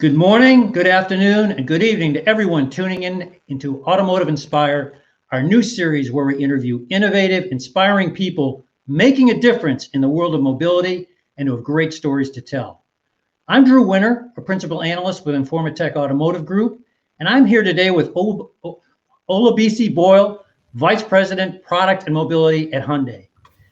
Good morning, good afternoon, and good evening to everyone tuning in into Automotive Inspire, our new series where we interview innovative, inspiring people making a difference in the world of mobility and who have great stories to tell. I'm Drew Winter, a principal analyst with Informatech Automotive Group, and I'm here today with Olabisi Boyle, Vice President, Product and Mobility at Hyundai.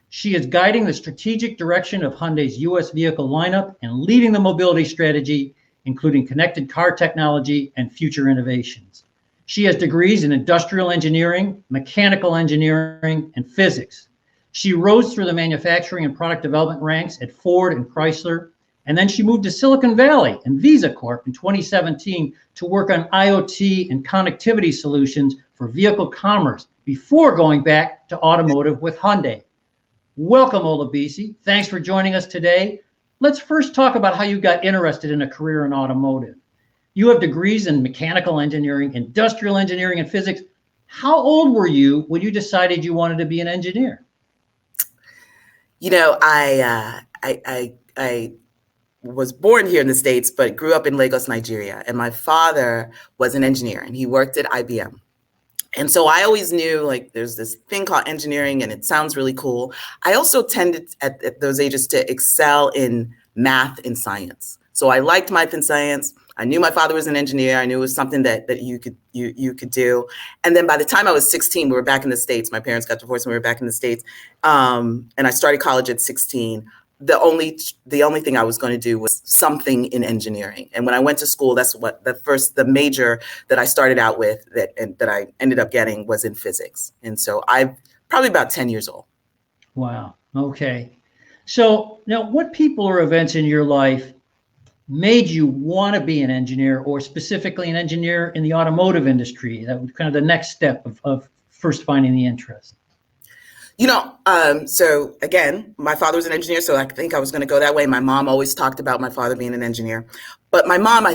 She is guiding the strategic direction of Hyundai's U.S. vehicle lineup and leading the mobility strategy, including connected car technology and future innovations. She has degrees in industrial engineering, mechanical engineering, and physics. She rose through the manufacturing and product development ranks at Ford and Chrysler, and then she moved to Silicon Valley and Visa Corp in 2017 to work on IoT and connectivity solutions for vehicle commerce before going back to automotive with Hyundai. Welcome, Olabisi. Thanks for joining us today. Let's first talk about how you got interested in a career in automotive. You have degrees in mechanical engineering, industrial engineering, and physics. How old were you when you decided you wanted to be an engineer? You know, I was born here in the States, but grew up in Lagos, Nigeria. And my father was an engineer, and he worked at IBM. And so I always knew, like, there's this thing called engineering, and it sounds really cool. I also tended at those ages to excel in math and science. So I liked math and science. I knew my father was an engineer. I knew it was something that you could do. And then by the time I was 16, we were back in the States. My parents got divorced and we were back in the States. And I started college at 16. The only thing I was going to do was something in engineering. And when I went to school, that's what the major that I started out with that I ended up getting was in physics. And so I'm probably about 10 years old. Wow. Okay. So now what people or events in your life made you want to be an engineer, or specifically an engineer in the automotive industry? That was kind of the next step of first finding the interest. So again, my father was an engineer, so I think I was going to go that way. My mom always talked about my father being an engineer, but my mom,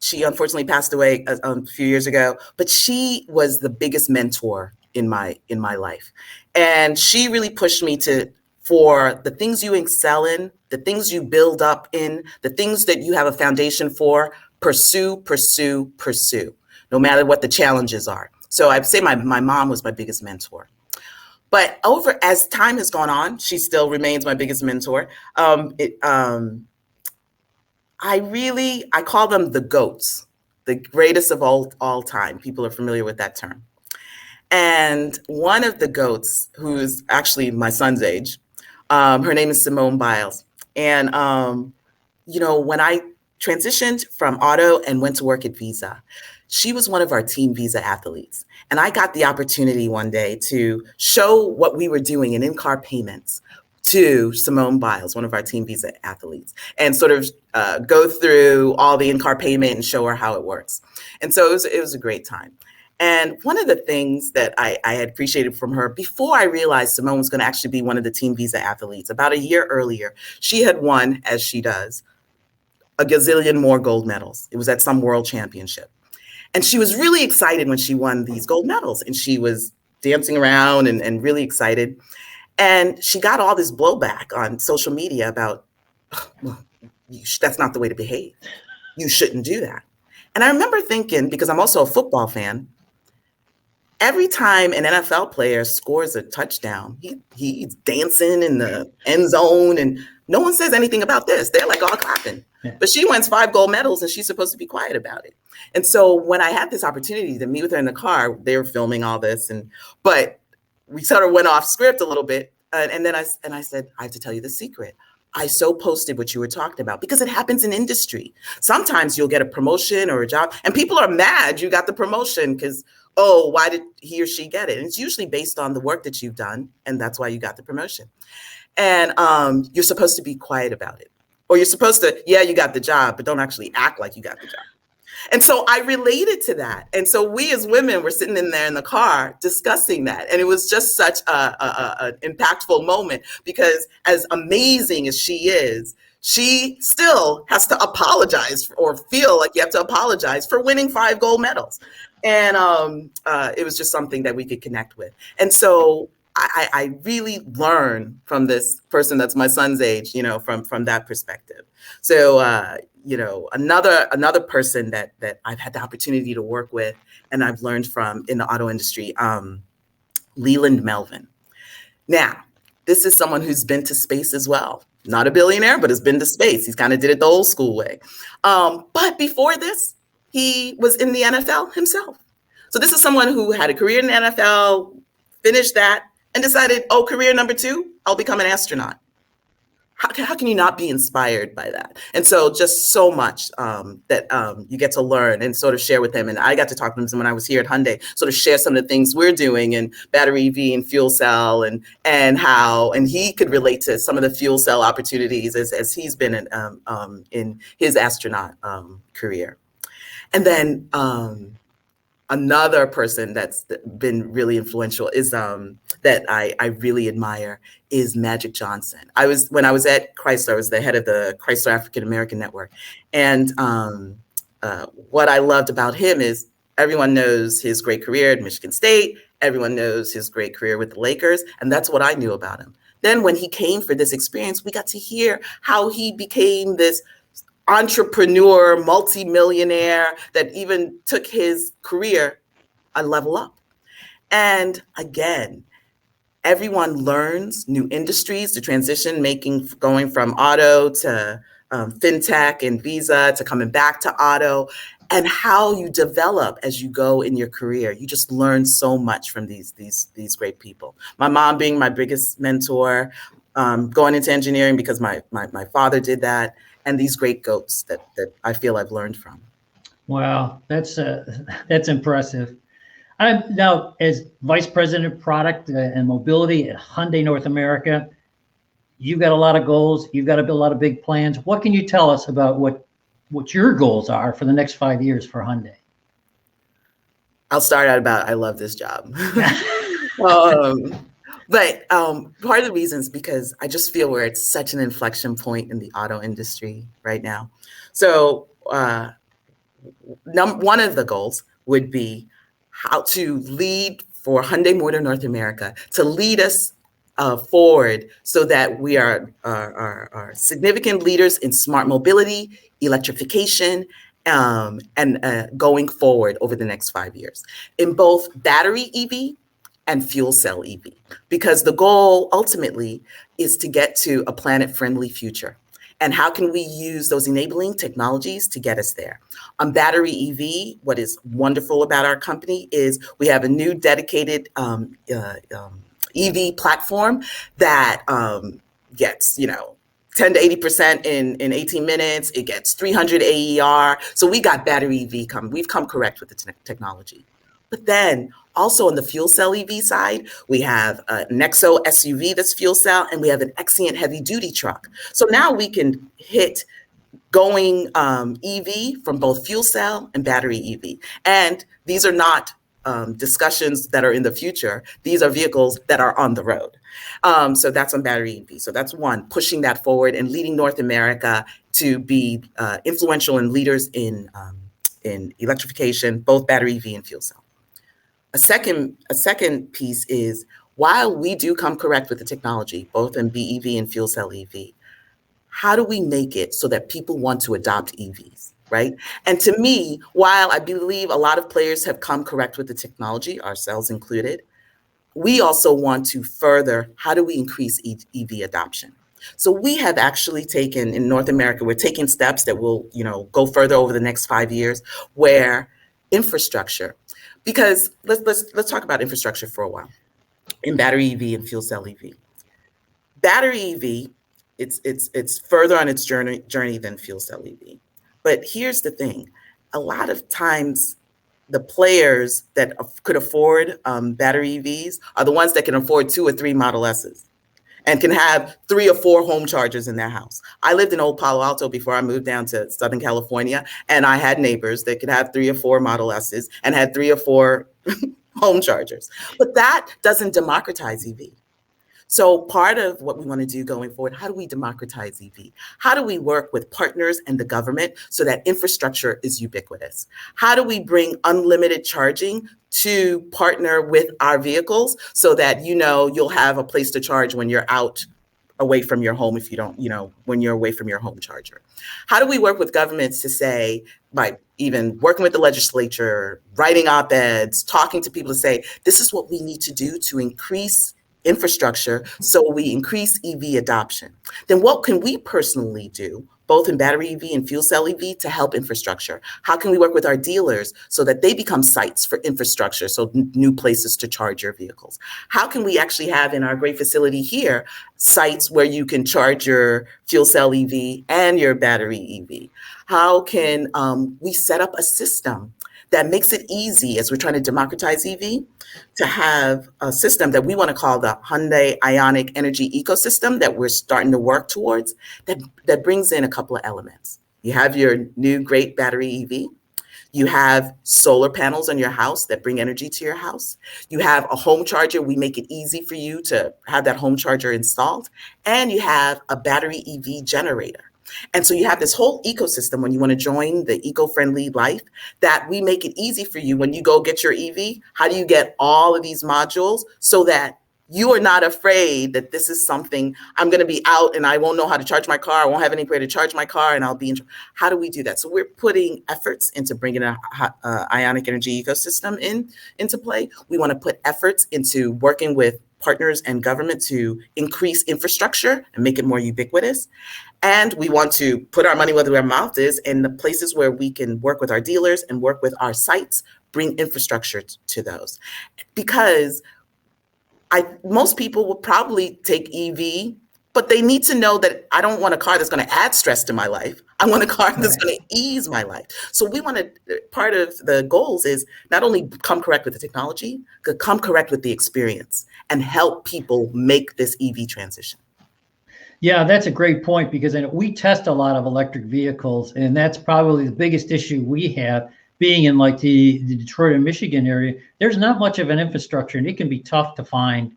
she unfortunately passed away a few years ago, but she was the biggest mentor in my life. And she really pushed me for the things you excel in, the things you build up in, the things that you have a foundation for, pursue, no matter what the challenges are. So I'd say my mom was my biggest mentor. But as time has gone on, she still remains my biggest mentor. I call them the GOATs, the greatest of all time. People are familiar with that term. And one of the GOATs, who's actually my son's age, her name is Simone Biles. And, when I transitioned from auto and went to work at Visa, she was one of our Team Visa athletes. And I got the opportunity one day to show what we were doing in in-car payments to Simone Biles, one of our Team Visa athletes, and sort of go through all the in-car payment and show her how it works. And so it was a great time. And one of the things that I had appreciated from her before I realized Simone was going to actually be one of the Team Visa athletes, about a year earlier, she had won, as she does, a gazillion more gold medals. It was at some world championship. And she was really excited when she won these gold medals, and she was dancing around and really excited. And she got all this blowback on social media about, well, that's not the way to behave. You shouldn't do that. And I remember thinking, because I'm also a football fan, every time an NFL player scores a touchdown, he's dancing in the end zone, and no one says anything about this. They're like all clapping. Yeah. But she wins 5 gold medals, and she's supposed to be quiet about it. And so when I had this opportunity to meet with her in the car, they were filming all this, but we sort of went off script a little bit. And then I said, I have to tell you the secret. I so posted what you were talking about because it happens in industry. Sometimes you'll get a promotion or a job, and people are mad you got the promotion because, oh, why did he or she get it? And it's usually based on the work that you've done, and that's why you got the promotion. And you're supposed to be quiet about it. Or you're supposed to, yeah, you got the job, but don't actually act like you got the job. And so I related to that. And so we as women were sitting in there in the car discussing that. And it was just such an impactful moment, because as amazing as she is, she still has to apologize or feel like you have to apologize for winning 5 gold medals. And it was just something that we could connect with. And so I really learn from this person that's my son's age, from that perspective. So, another person that I've had the opportunity to work with and I've learned from in the auto industry, Leland Melvin. Now, this is someone who's been to space as well. Not a billionaire, but has been to space. He's kind of did it the old school way. But before this, he was in the NFL himself. So this is someone who had a career in the NFL, finished that, and decided, career number 2, I'll become an astronaut. How can you not be inspired by that? And so just so much that you get to learn and sort of share with him. And I got to talk to him when I was here at Hyundai, sort of share some of the things we're doing in battery EV and fuel cell and he could relate to some of the fuel cell opportunities as he's been in his astronaut career. And then another person that's been really influential is that I really admire is Magic Johnson. When I was at Chrysler, I was the head of the Chrysler African American Network. And what I loved about him is everyone knows his great career at Michigan State. Everyone knows his great career with the Lakers. And that's what I knew about him. Then when he came for this experience, we got to hear how he became this entrepreneur, multimillionaire that even took his career a level up. And again, everyone learns new industries, the transition going from auto to fintech and Visa to coming back to auto, and how you develop as you go in your career. You just learn so much from these great people. My mom being my biggest mentor, going into engineering because my father did that, and these great goats that I feel I've learned from. Wow, that's impressive. I'm now as Vice President of Product and Mobility at Hyundai North America. You've got a lot of goals. You've got a lot of big plans. What can you tell us about what your goals are for the next 5 years for Hyundai? I'll start out about I love this job. But part of the reason is because I just feel we're at such an inflection point in the auto industry right now. So one of the goals would be how to lead for Hyundai Motor North America, to lead us forward so that we are significant leaders in smart mobility, electrification, and going forward over the next 5 years in both battery EV and fuel cell EV, because the goal ultimately is to get to a planet-friendly future. And how can we use those enabling technologies to get us there? On battery EV, what is wonderful about our company is we have a new dedicated EV platform that gets 10 to 80% in 18 minutes. It gets 300 AER. So we got battery EV coming. We've come correct with the technology. But then also on the fuel cell EV side, we have a Nexo SUV that's fuel cell, and we have an Exient heavy duty truck. So now we can hit going EV from both fuel cell and battery EV. And these are not discussions that are in the future. These are vehicles that are on the road. So that's on battery EV. So that's one, pushing that forward and leading North America to be influential and leaders in electrification, both battery EV and fuel cell. A second piece is, while we do come correct with the technology, both in BEV and fuel cell EV, how do we make it so that people want to adopt EVs, right? And to me, while I believe a lot of players have come correct with the technology, ourselves included, we also want to further, how do we increase EV adoption? So we have actually taken, in North America, we're taking steps that will, go further over the next 5 years, where infrastructure, because let's talk about infrastructure for a while in battery EV and fuel cell EV. Battery EV, it's further on its journey than fuel cell EV. But here's the thing: a lot of times, the players that could afford battery EVs are the ones that can afford 2 or 3 Model S's and can have 3 or 4 home chargers in their house. I lived in Old Palo Alto before I moved down to Southern California, and I had neighbors that could have 3 or 4 Model S's and had 3 or 4 home chargers. But that doesn't democratize EV. So part of what we want to do going forward, how do we democratize EV? How do we work with partners and the government so that infrastructure is ubiquitous? How do we bring unlimited charging to partner with our vehicles so that you'll have a place to charge when you're out away from your home if you don't, when you're away from your home charger. How do we work with governments to say, by even working with the legislature, writing op-eds, talking to people to say, this is what we need to do to increase infrastructure so we increase EV adoption? Then what can we personally do, both in battery EV and fuel cell EV, to help infrastructure? How can we work with our dealers so that they become sites for infrastructure, so new places to charge your vehicles? How can we actually have in our great facility here sites where you can charge your fuel cell EV and your battery EV? How can we set up a system that makes it easy, as we're trying to democratize EV, to have a system that we want to call the Hyundai Ionic Energy Ecosystem that we're starting to work towards, that brings in a couple of elements. You have your new great battery EV. You have solar panels on your house that bring energy to your house. You have a home charger. We make it easy for you to have that home charger installed. And you have a battery EV generator. And so you have this whole ecosystem when you want to join the eco-friendly life, that we make it easy for you when you go get your EV. How do you get all of these modules so that you are not afraid that this is something I'm going to be out and I won't know how to charge my car. I won't have anywhere to charge my car and I'll be in. How do we do that? So we're putting efforts into bringing an ionic energy ecosystem into play. We want to put efforts into working with partners and government to increase infrastructure and make it more ubiquitous. And we want to put our money where our mouth is in the places where we can work with our dealers and work with our sites, bring infrastructure to those. Because most people will probably take EV, but they need to know that I don't want a car that's going to add stress to my life. I want a car that's going to ease my life. So we want to, part of the goals is not only come correct with the technology, but come correct with the experience and help people make this EV transition. Yeah, that's a great point, because we test a lot of electric vehicles, and that's probably the biggest issue we have, being in like the Detroit and Michigan area. There's not much of an infrastructure, and it can be tough to find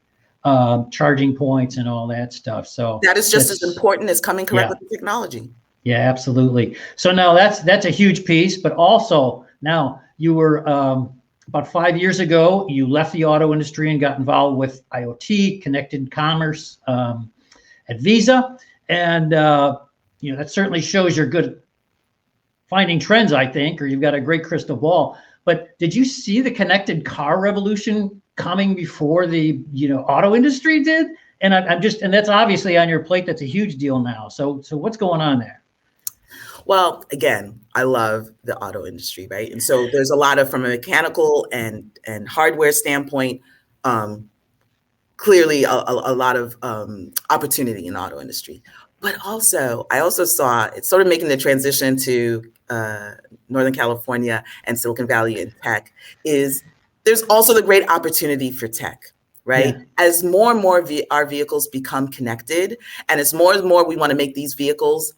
charging points and all that stuff. So that is just as important as coming correct with the technology. Yeah, absolutely. So now that's a huge piece, but also now you were about 5 years ago, you left the auto industry and got involved with IoT, connected commerce at Visa. And, that certainly shows you're good at finding trends, I think, or you've got a great crystal ball. But did you see the connected car revolution coming before the, auto industry did? And and that's obviously on your plate. That's a huge deal now. So what's going on there? Well, again, I love the auto industry, right? And so there's a lot of, from a mechanical and hardware standpoint, clearly a lot of opportunity in the auto industry. But also, I also saw it's sort of making the transition to Northern California and Silicon Valley in tech, is there's also the great opportunity for tech, right? Yeah. As more and more our vehicles become connected, and as more we want to make these vehicles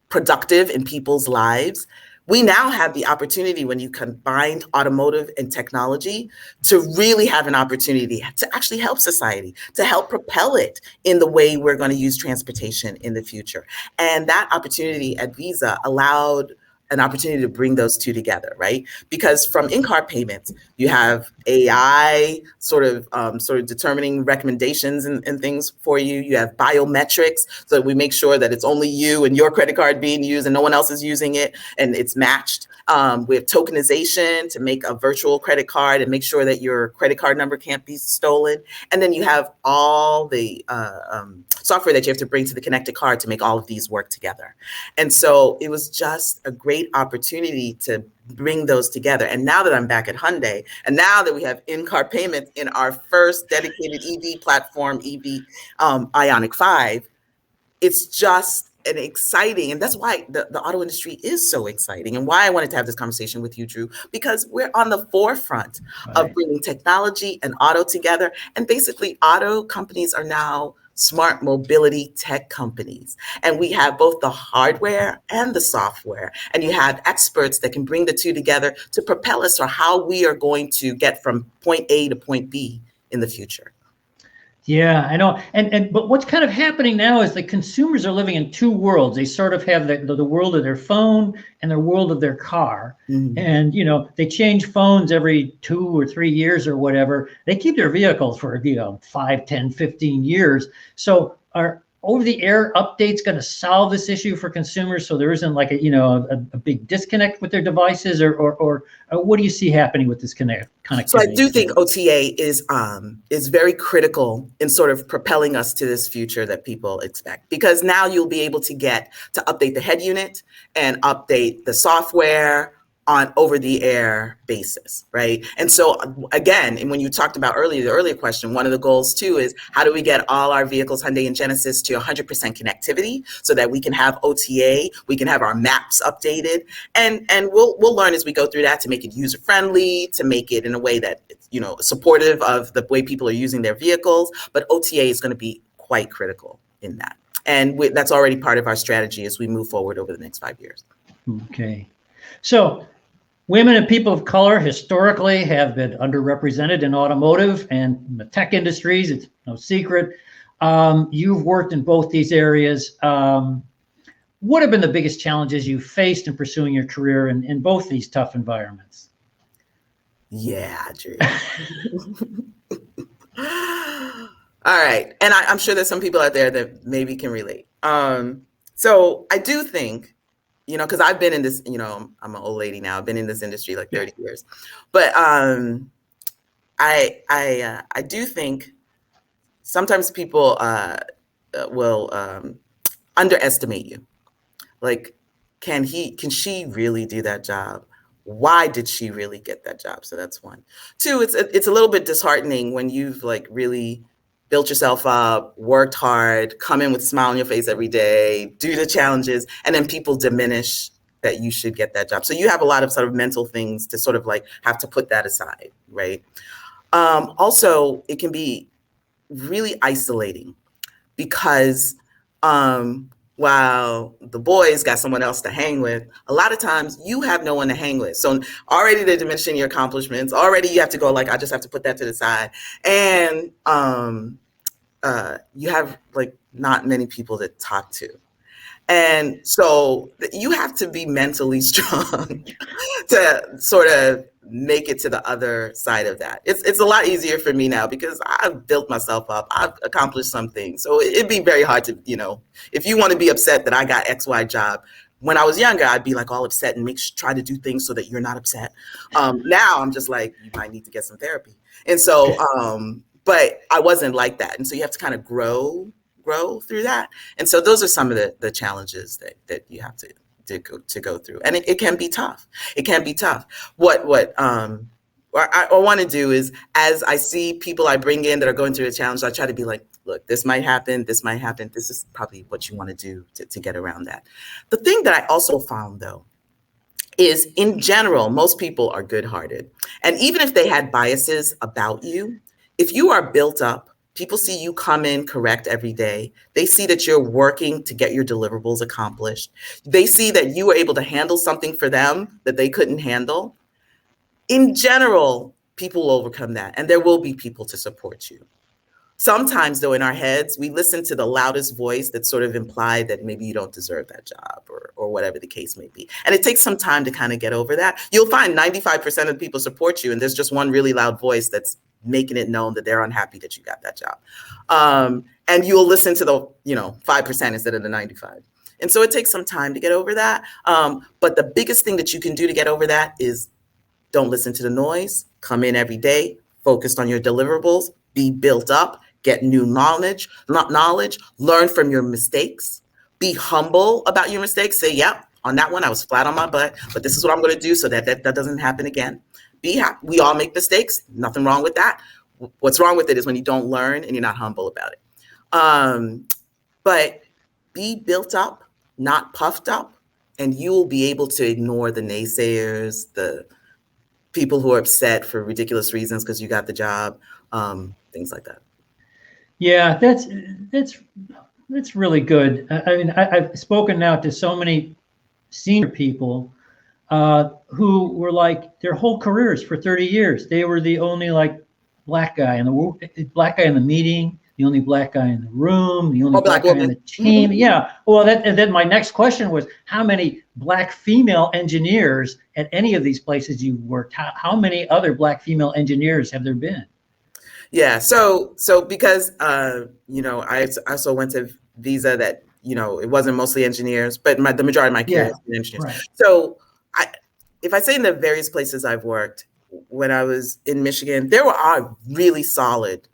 productive in people's lives, we now have the opportunity, when you combine automotive and technology, to really have an opportunity to actually help society, to help propel it in the way we're going to use transportation in the future. And that opportunity at Visa allowed an opportunity to bring those two together, right? Because from in-car payments, you have AI sort of determining recommendations and things for you. You have biometrics, so that we make sure that it's only you and your credit card being used and no one else is using it and it's matched. We have tokenization to make a virtual credit card and make sure that your credit card number can't be stolen. And then you have all the software that you have to bring to the connected car to make all of these work together. And so it was just a great opportunity to bring those together. And now that I'm back at Hyundai, and now that we have in-car payments in our first dedicated EV platform, Ioniq 5, it's just an exciting, and that's why the auto industry is so exciting, and why I wanted to have this conversation with you, Drew, because we're on the forefront of bringing technology and auto together. And basically, auto companies are now smart mobility tech companies. And we have both the hardware and the software. And you have experts that can bring the two together to propel us or how we are going to get from point A to point B in the future. Yeah, I know. But what's kind of happening now is the consumers are living in two worlds. They sort of have the world of their phone and the world of their car. Mm-hmm. And, they change phones every 2 or 3 years or whatever. They keep their vehicles for, 5, 10, 15 years. So over-the-air updates going to solve this issue for consumers so there isn't like a big disconnect with their devices, or what do you see happening with this connectivity? So I do think OTA is very critical in sort of propelling us to this future that people expect, because now you'll be able to update the head unit and update the software on over-the-air basis, right? And so again, and when you talked about the earlier question, one of the goals too is how do we get all our vehicles, Hyundai and Genesis, to 100% connectivity so that we can have OTA, we can have our maps updated, and we'll learn as we go through that to make it user-friendly, to make it in a way that it's, supportive of the way people are using their vehicles. But OTA is going to be quite critical in that, and that's already part of our strategy as we move forward over the next 5 years. Okay, so women and people of color historically have been underrepresented in automotive and the tech industries. It's no secret. You've worked in both these areas. What have been the biggest challenges you faced in pursuing your career in both these tough environments? Yeah, Drew. All right. And I'm sure there's some people out there that maybe can relate. So I do think, because I've been in this, I'm an old lady now. I've been in this industry like 30 years. But I do think sometimes people will underestimate you. Like, can she really do that job? Why did she really get that job? So that's one. Two, it's a little bit disheartening when you've like really built yourself up, worked hard, come in with a smile on your face every day, do the challenges, and then people diminish that you should get that job. So you have a lot of sort of mental things to sort of like have to put that aside, right? Also, it can be really isolating because while the boys got someone else to hang with, a lot of times you have no one to hang with. So already they're diminishing your accomplishments. Already you have to go like, I just have to put that to the side. And you have like not many people to talk to. And so you have to be mentally strong to sort of make it to the other side of that. It's a lot easier for me now because I've built myself up. I've accomplished some things. So it'd be very hard to, if you want to be upset that I got XY job, when I was younger, I'd be like all upset and try to do things so that you're not upset. Now I'm just like, you might need to get some therapy. And so, but I wasn't like that. And so you have to kind of grow through that. And so those are some of the challenges that you have to go through. And it can be tough. It can be tough. What I want to do is, as I see people I bring in that are going through a challenge, I try to be like, look, this might happen. This might happen. This is probably what you want to do to get around that. The thing that I also found, though, is in general, most people are good-hearted. And even if they had biases about you, if you are built up, people see you come in correct every day. They see that you're working to get your deliverables accomplished. They see that you were able to handle something for them that they couldn't handle. In general, people will overcome that, and there will be people to support you. Sometimes, though, in our heads, we listen to the loudest voice that sort of implied that maybe you don't deserve that job or whatever the case may be. And it takes some time to kind of get over that. You'll find 95% of people support you, and there's just one really loud voice that's making it known that they're unhappy that you got that job. And you'll listen to the 5% instead of the 95. And so it takes some time to get over that. But the biggest thing that you can do to get over that is don't listen to the noise, come in every day, focused on your deliverables, be built up, get new knowledge, learn from your mistakes, be humble about your mistakes. Say, yeah, on that one, I was flat on my butt, but this is what I'm going to do so that doesn't happen again. Be happy. We all make mistakes. Nothing wrong with that. What's wrong with it is when you don't learn and you're not humble about it. But be built up, not puffed up, and you will be able to ignore the naysayers, the people who are upset for ridiculous reasons because you got the job, things like that. Yeah, that's really good. I mean, I've spoken now to so many senior people who were like their whole careers for 30 years. They were the only like black guy in the meeting, the only black guy in the room, the only black guy on the team. Mm-hmm. Yeah. Well, and then my next question was, how many black female engineers at any of these places you worked? How many other black female engineers have there been? Yeah. So because I also went to visa that, it wasn't mostly engineers, but the majority of my career has been engineers. Right. So if I say in the various places I've worked, when I was in Michigan, there are really solid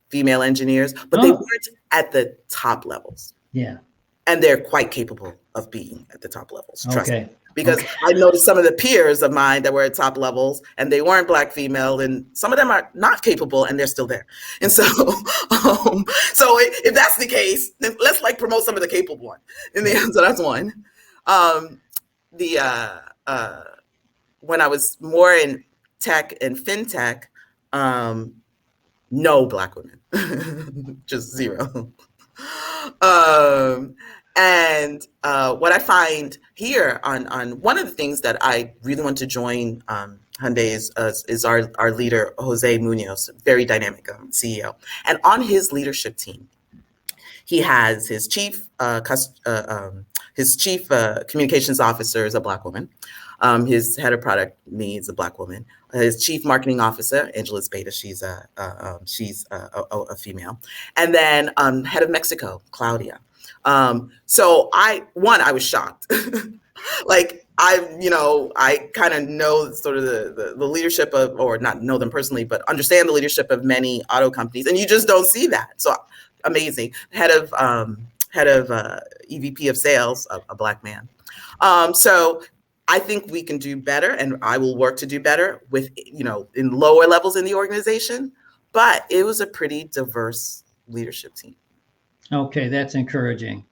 female engineers, but they weren't at the top levels. Yeah. And they're quite capable of being at the top levels. Trust me. Because Okay. I noticed some of the peers of mine that were at top levels and they weren't Black female, and some of them are not capable and they're still there. And so, if that's the case, then let's promote some of the capable ones. So that's one. When I was more in tech and fintech, no Black women, just zero. And what I find here on one of the things that I really want to join Hyundai is our leader, Jose Munoz, very dynamic CEO. And on his leadership team, he has his chief communications officer is a Black woman. His head of product me is a Black woman. His chief marketing officer, Angela's Beta, she's a female. And then head of Mexico, Claudia. So I was shocked. I kind of know sort of the leadership of, or not know them personally, but understand the leadership of many auto companies, and you just don't see that. So amazing. Head of EVP of sales, a Black man. So I think we can do better, and I will work to do better with, in lower levels in the organization, but it was a pretty diverse leadership team. Okay, that's encouraging.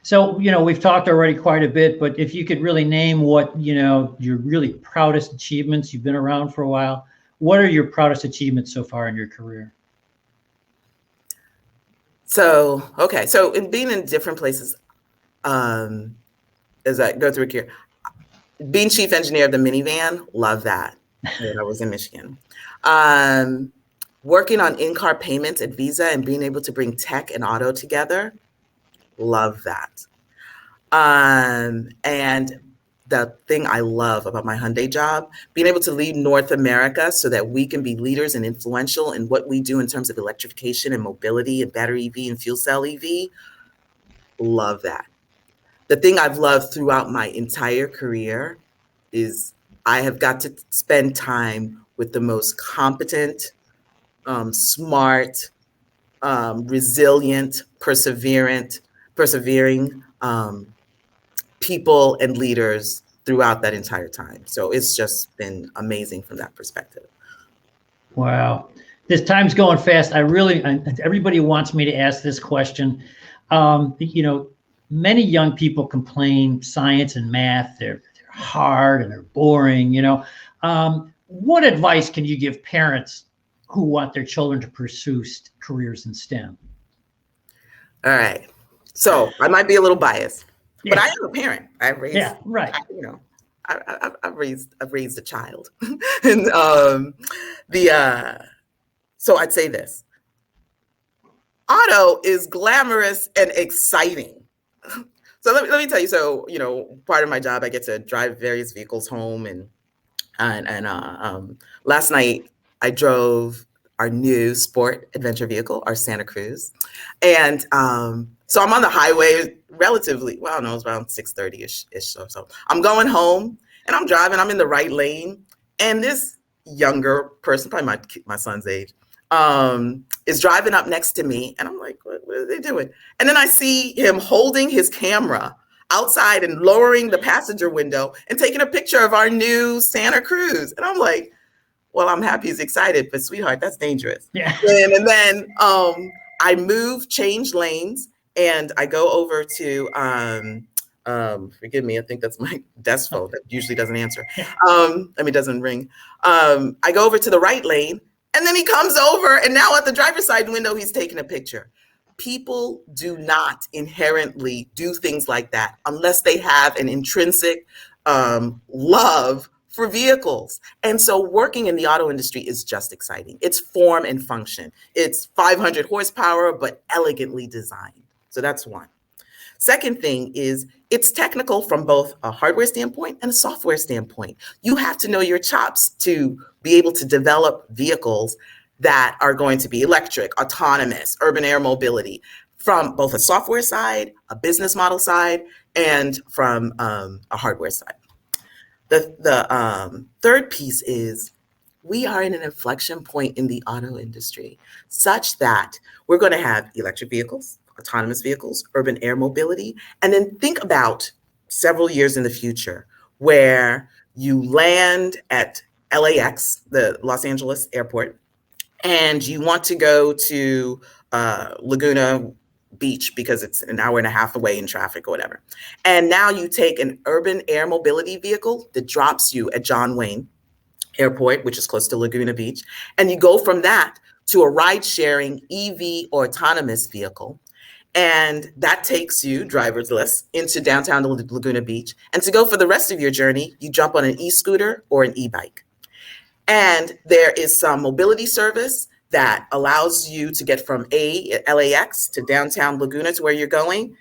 So, we've talked already quite a bit, but if you could really name what, your really proudest achievements, you've been around for a while, what are your proudest achievements so far in your career? So in being in different places, as I go through a career, being chief engineer of the minivan, love that when I was in Michigan. Working on in-car payments at Visa and being able to bring tech and auto together, love that. And the thing I love about my Hyundai job, being able to lead North America so that we can be leaders and influential in what we do in terms of electrification and mobility and battery EV and fuel cell EV, love that. The thing I've loved throughout my entire career is I have got to spend time with the most competent, smart, resilient, persevering people and leaders throughout that entire time. So it's just been amazing from that perspective. Wow. This time's going fast. Everybody wants me to ask this question. Many young people complain science and math, they're hard and they're boring, What advice can you give parents who want their children to pursue careers in STEM? All right. So I might be a little biased, but I am a parent. I've raised, I've raised a child. And so I'd say this. Auto is glamorous and exciting. So let me tell you. So part of my job, I get to drive various vehicles home, and last night I drove our new sport adventure vehicle, our Santa Cruz, and so I'm on the highway relatively. Well, I don't know, it's around 6:30ish or so. I'm going home, and I'm driving. I'm in the right lane, and this younger person, probably my son's age, is driving up next to me, and I'm like, what are they doing? And then I see him holding his camera outside and lowering the passenger window and taking a picture of our new Santa Cruz. And I'm like, well, I'm happy he's excited, but sweetheart, that's dangerous. Yeah. And then I change lanes, and I go over to, forgive me, I think that's my desk phone that usually doesn't answer. Doesn't ring. I go over to the right lane, and then he comes over, and now at the driver's side window, he's taking a picture. People do not inherently do things like that unless they have an intrinsic love for vehicles. And so working in the auto industry is just exciting. It's form and function. It's 500 horsepower, but elegantly designed. So that's one. Second thing is it's technical from both a hardware standpoint and a software standpoint. You have to know your chops to be able to develop vehicles that are going to be electric, autonomous, urban air mobility, from both a software side, a business model side, and from a hardware side. The third piece is we are in an inflection point in the auto industry such that we're going to have electric vehicles, autonomous vehicles, urban air mobility, and then think about several years in the future where you land at LAX, the Los Angeles airport, and you want to go to Laguna Beach because it's an hour and a half away in traffic or whatever. And now you take an urban air mobility vehicle that drops you at John Wayne Airport, which is close to Laguna Beach, and you go from that to a ride-sharing EV or autonomous vehicle. And that takes you driverless into downtown Laguna Beach. And to go for the rest of your journey, you jump on an e-scooter or an e-bike. And there is some mobility service that allows you to get from LAX to downtown Laguna to where you're going,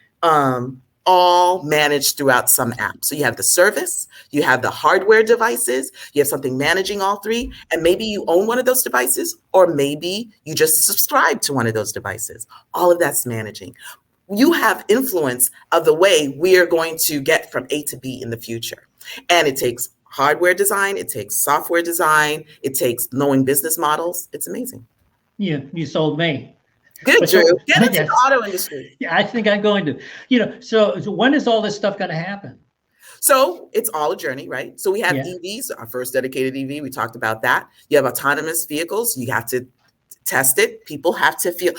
all managed throughout some app. So you have the service, you have the hardware devices, you have something managing all three, and maybe you own one of those devices, or maybe you just subscribe to one of those devices. All of that's managing. You have influence of the way we are going to get from A to B in the future. And it takes hardware design, it takes software design, it takes knowing business models. It's amazing. Yeah, you sold me. Good, Drew. Get into the auto industry. Yeah, I think I'm going to. So when is all this stuff going to happen? So it's all a journey, right? So we have Yeah. EVs, our first dedicated EV. We talked about that. You have autonomous vehicles. You have to test it. People have to feel.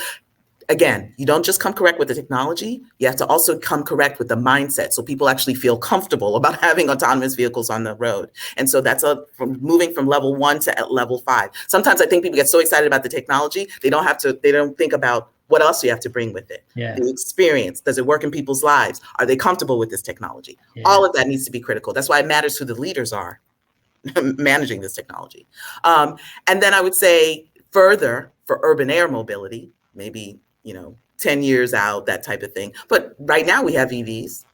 Again, you don't just come correct with the technology. You have to also come correct with the mindset, so people actually feel comfortable about having autonomous vehicles on the road. And so that's from moving from level 1 to level 5. Sometimes I think people get so excited about the technology, they don't think about what else you have to bring with it. Yeah. The experience, does it work in people's lives? Are they comfortable with this technology? Yeah. All of that needs to be critical. That's why it matters who the leaders are managing this technology. And then I would say further for urban air mobility, maybe 10 years out, that type of thing. But right now we have EVs.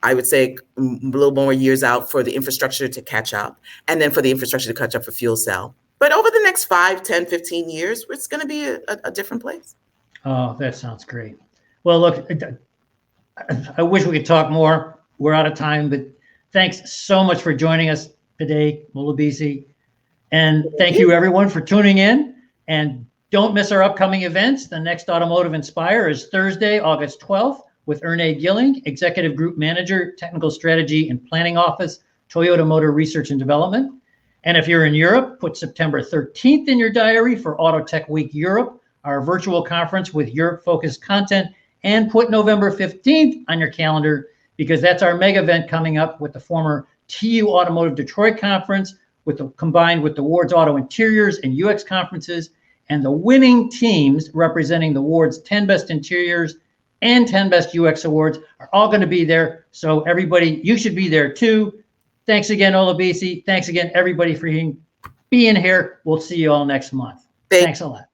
I would say a little more years out for the infrastructure to catch up, and then for the infrastructure to catch up for fuel cell. But over the next 5, 10, 15 years, it's going to be a different place. Oh, that sounds great. Well, look, I wish we could talk more. We're out of time, but thanks so much for joining us today, Olabisi. And thank you everyone for tuning in. And don't miss our upcoming events. The next Automotive Inspire is Thursday, August 12th with Erne Gilling, Executive Group Manager, Technical Strategy and Planning Office, Toyota Motor Research and Development. And if you're in Europe, put September 13th in your diary for Auto Tech Week Europe, our virtual conference with Europe-focused content, and put November 15th on your calendar because that's our mega event coming up with the former TU Automotive Detroit Conference, combined with the Ward's Auto Interiors and UX conferences, and the winning teams representing the Ward's 10 Best Interiors and 10 Best UX Awards are all going to be there. So everybody, you should be there too. Thanks again, Olabisi. Thanks again, everybody, for being here. We'll see you all next month. Thanks a lot.